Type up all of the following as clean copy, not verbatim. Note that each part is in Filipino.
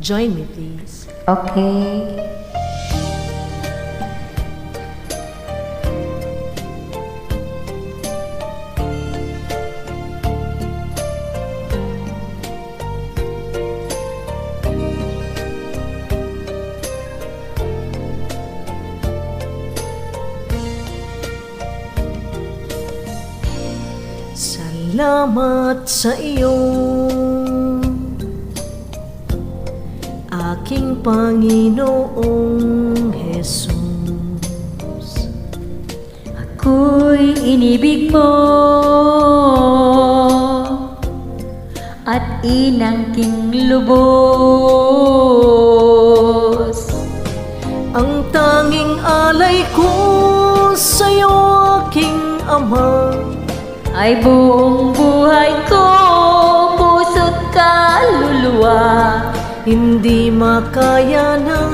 Join me, please. Okay. Salamat sa iyo, aking Panginoong Jesus. Ako'y inibig mo at inangking lubos. Ang tanging alay ko sa'yo, aking Ama, Ay buong buhay ko, puso't kaluluwa. hindi makaya ng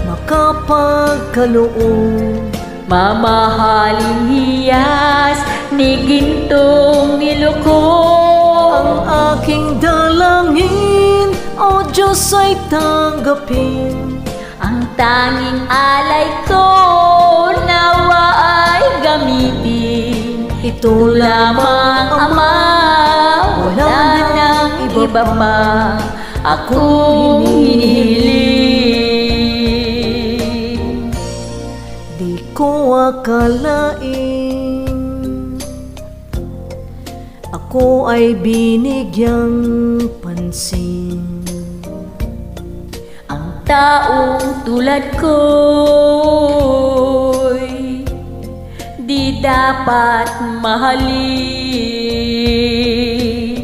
makapagkaloob. Mamahaling hiyas ni gintong niluko. Ang aking dalangin, O Diyos, ay tanggapin. Ang tanging alay ko, nawa ay gamitin. Ito Lamang Ama, wala nang iba pa akong hinihiling. Di ko akalain ako ay binigyang pansin. Ang taong tulad ko'y di dapat mahalin.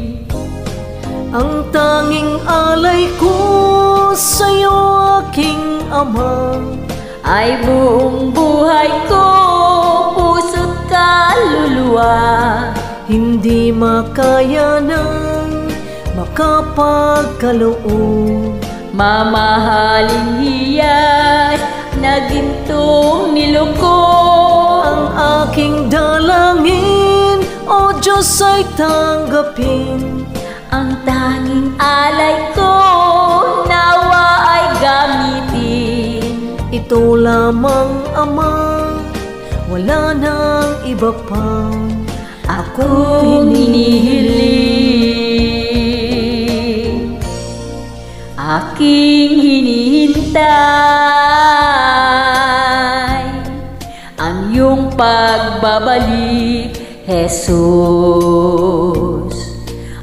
Ang tanging alay ko sa'yo, aking Ama, Ay buong buhay ko, puso't kaluluwa. hindi makaya ng makapagkaloob. Mamahaling hiyas na gintong niluko. Ang aking dalangin, O Diyos, ay tanggapin. Ang tanging alay ko, nawa ay gamitin. Ito lamang, Ama, wala nang iba pa Akong hinihiling. Aking hinihintay ang iyong pagbabalik, Jesus.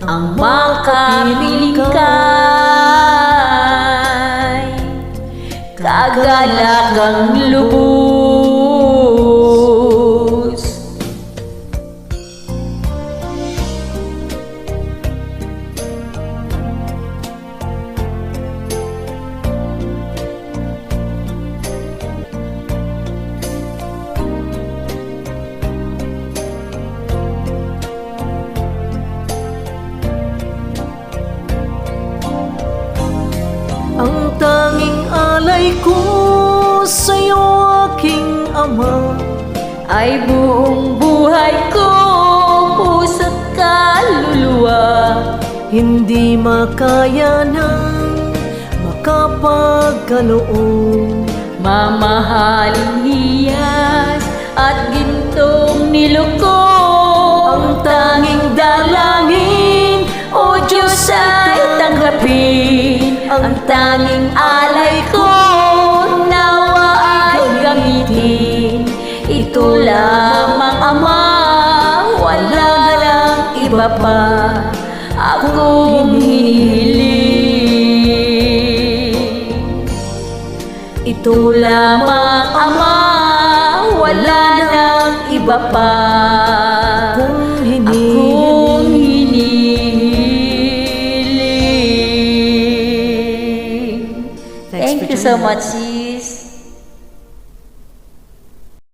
Ang makapiling kay kagalagang lubos. Ang tanging alay ko sa'yo, aking Ama, Ay buong buhay ko, puso't kaluluwa. hindi makaya ng makapagkaloob. Mamahaling hiyas at gintong niluko. Ang tanging dalangin, O Diyos, ay tanggapin. Ang tanging alay ko, nawa ay gamitin. Ito lamang Ama, wala lang iba pa akong hinihiling. Ito lamang Ama, wala nang iba pa akong hinihiling. akong hinihiling. Thank you so much.